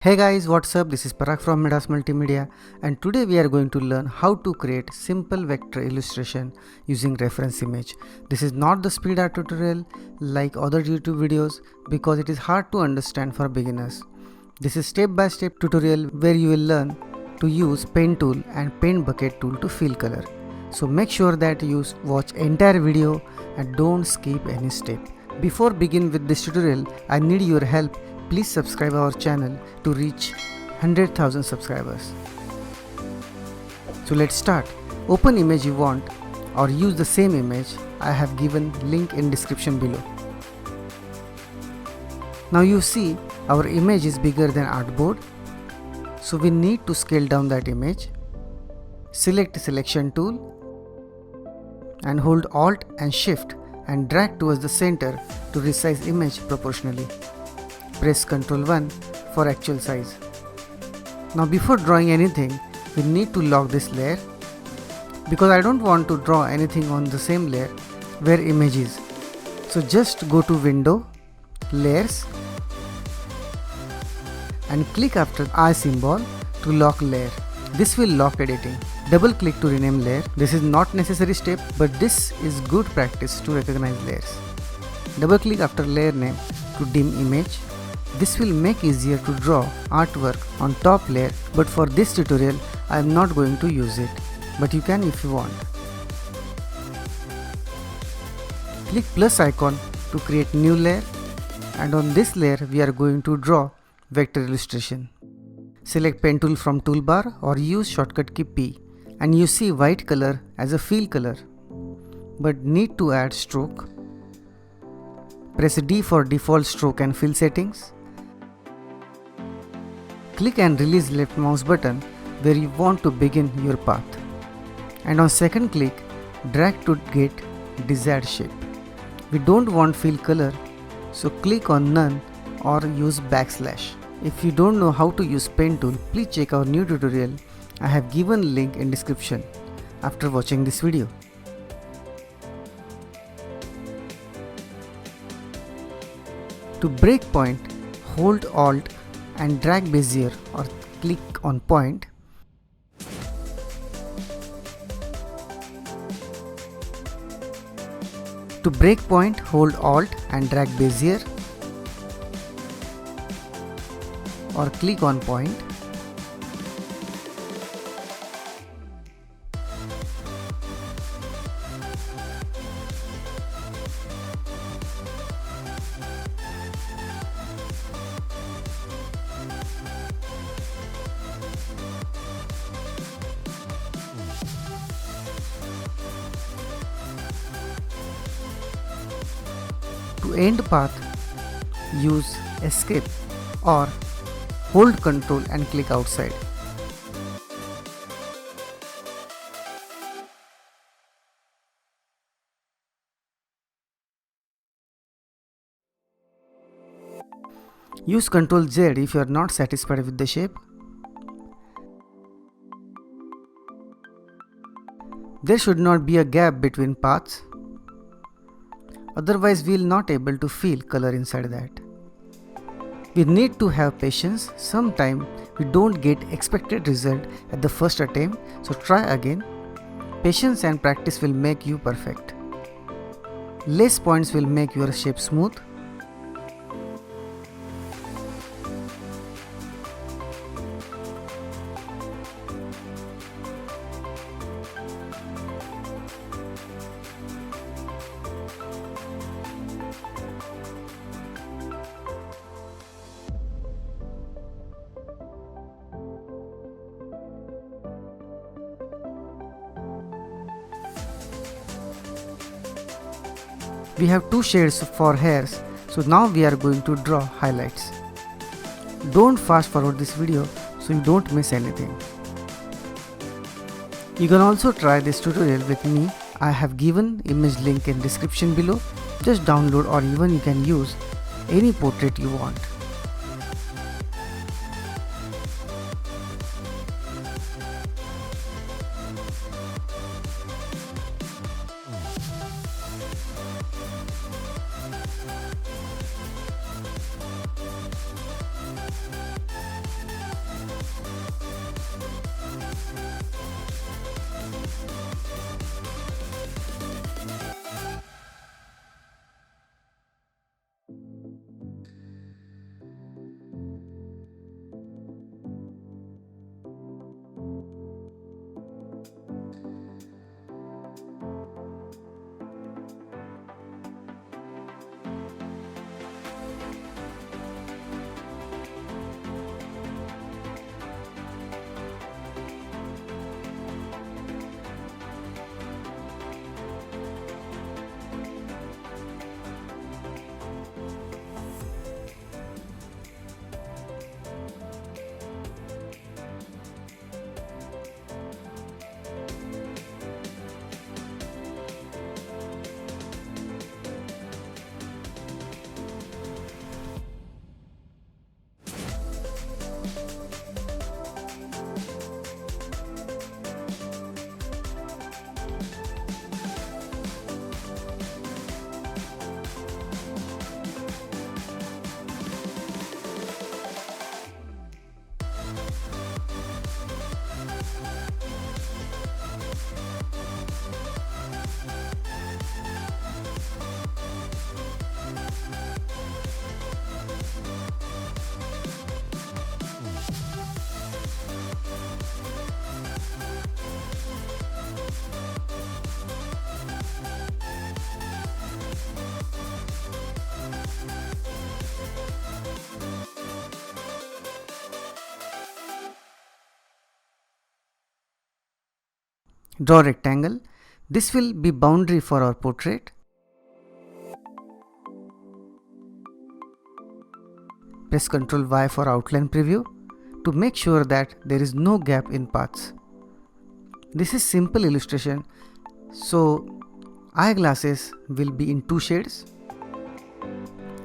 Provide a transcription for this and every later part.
Hey guys, what's up? This is Parag from Midas Multimedia, and today we are going to learn how to create simple vector illustration using reference image. This is not the speed art tutorial like other YouTube videos because it is hard to understand for beginners. This is step-by-step tutorial where you will learn to use pen tool and paint bucket tool to fill color. So make sure that you watch entire video and don't skip any step. Before begin with this tutorial, I need your help. Please subscribe our channel to reach 100,000 subscribers. So let's start. Open image you want or use the same image. I have given link in description below. Now you see our image is bigger than artboard. So we need to scale down that image. Select selection tool and hold Alt and Shift and drag towards the center to resize image proportionally. Press Ctrl 1 for actual size. Now before drawing anything, we need to lock this layer because I don't want to draw anything on the same layer where image is. So just go to Window, Layers and click after eye symbol to lock layer. This will lock editing. Double click to rename layer. This is not necessary step, but this is good practice to recognize layers. Double click after layer name to dim image. This will make easier to draw artwork on top layer, but for this tutorial I am not going to use it, but you can if you want. Click plus icon to create new layer, and on this layer we are going to draw vector illustration. Select pen tool from toolbar or use shortcut key P, and you see white color as a fill color, but need to add stroke. Press D for default stroke and fill settings. Click and release left mouse button where you want to begin your path. And on second click, drag to get desired shape. We don't want fill color, so click on none or use backslash. If you don't know how to use pen tool, please check our new tutorial. I have given link in description after watching this video. To break point, hold Alt and drag Bezier or click on point. To break point, hold Alt and drag Bezier or click on point. To end path, use escape or hold Ctrl and click outside. Use Ctrl Z if you are not satisfied with the shape. There should not be a gap between paths. Otherwise we will not able to feel color inside that. We need to have patience. Sometimes we don't get expected result at the first attempt, so try again. Patience and practice will make you perfect. Less points will make your shape smooth. We have two shades for hairs, so now we are going to draw highlights. Don't fast forward this video so you don't miss anything. You can also try this tutorial with me. I have given image link in description below. Just download or even you can use any portrait you want. Draw a rectangle. This will be boundary for our portrait. Press Ctrl Y for outline preview to make sure that there is no gap in paths. This is simple illustration, so eyeglasses will be in 2 shades.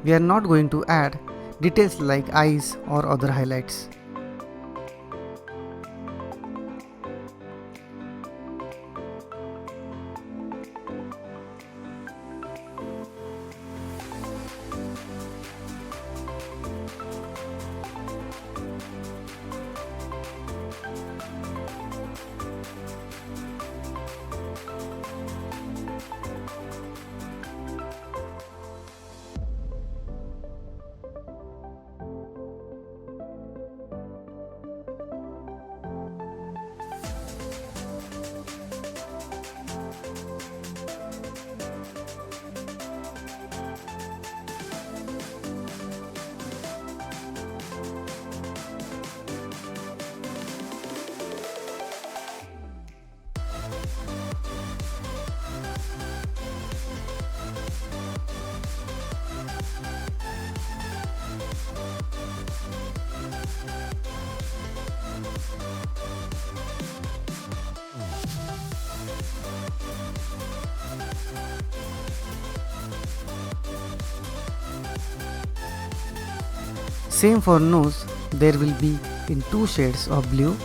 We are not going to add details like eyes or other highlights. Same for nose, there will be in 2 shades of blue.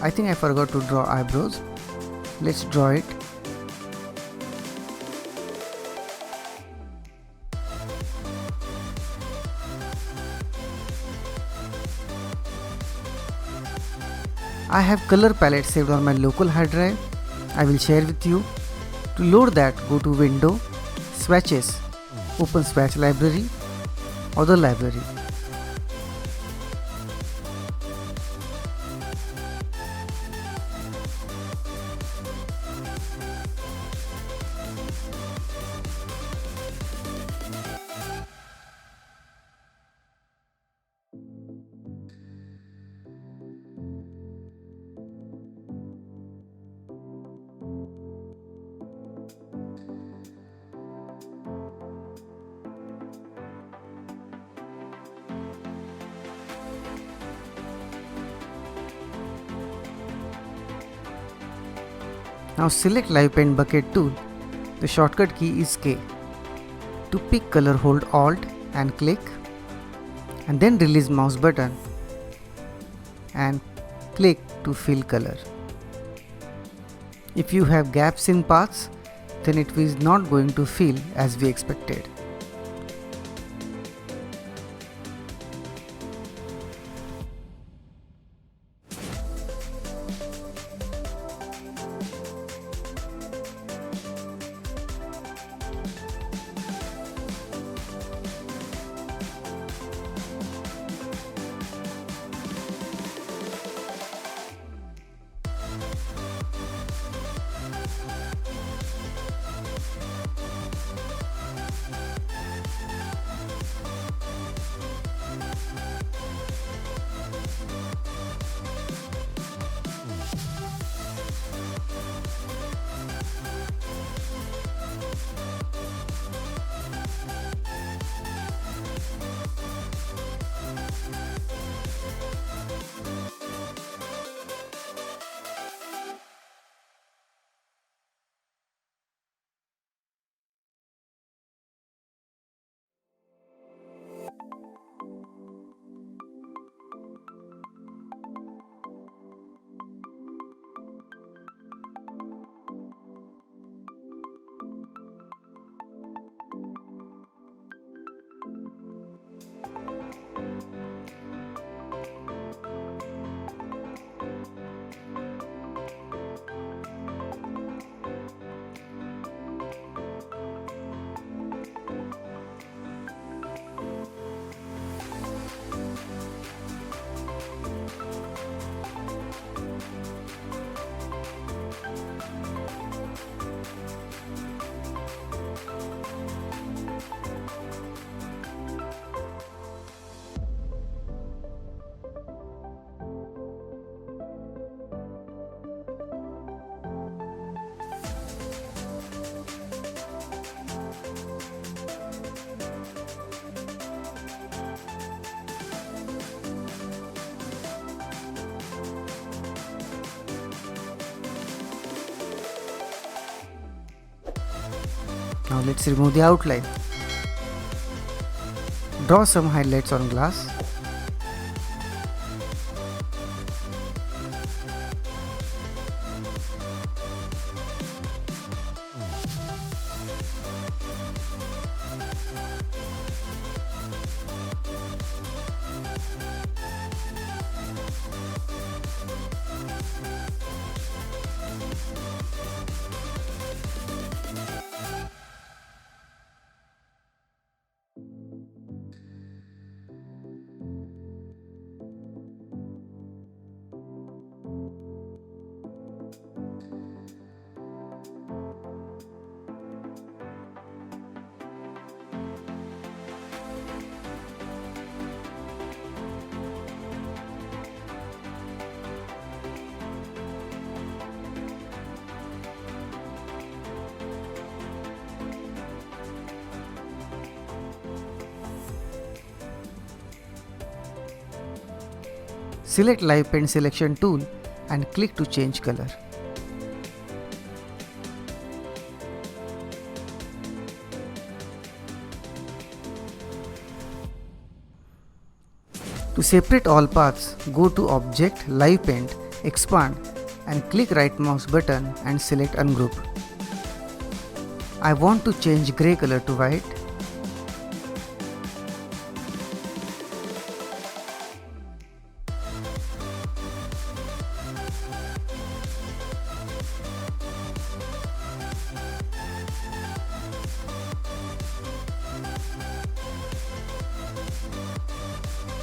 I think I forgot to draw eyebrows. Let's draw it. I have color palette saved on my local hard drive. I will share with you. To load that, go to Window, Swatches, open Swatch Library, Other Library. Now select Live Paint Bucket tool. The shortcut key is K. To pick color, hold Alt and click, and then release mouse button and click to fill color. If you have gaps in paths, then it is not going to fill as we expected. Now let's remove the outline. Draw some highlights on glass. Select Live Paint Selection tool and click to change color. To separate all paths, go to Object, Live Paint expand and click right mouse button and select ungroup. I want to change grey color to white.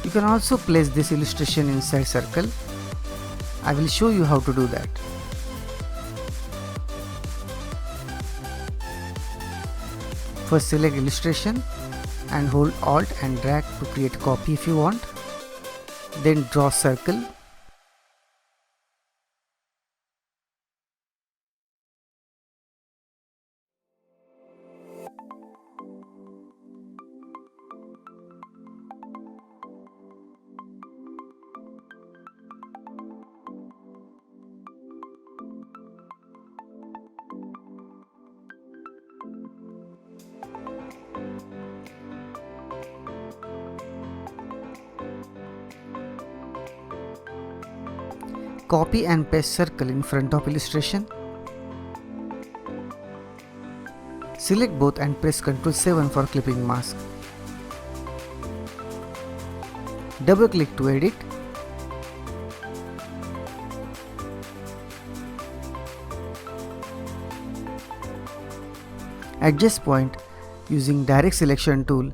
You can also place this illustration inside circle. I will show you how to do that. First select illustration and hold Alt and drag to create copy if you want. Then draw circle. Copy and paste circle in front of illustration. Select both and press Ctrl 7 for clipping mask. Double click to edit. Adjust point using direct selection tool.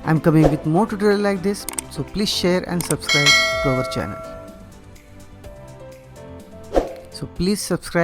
I'm coming with more tutorial like this, so please share and subscribe to our channel. So please subscribe.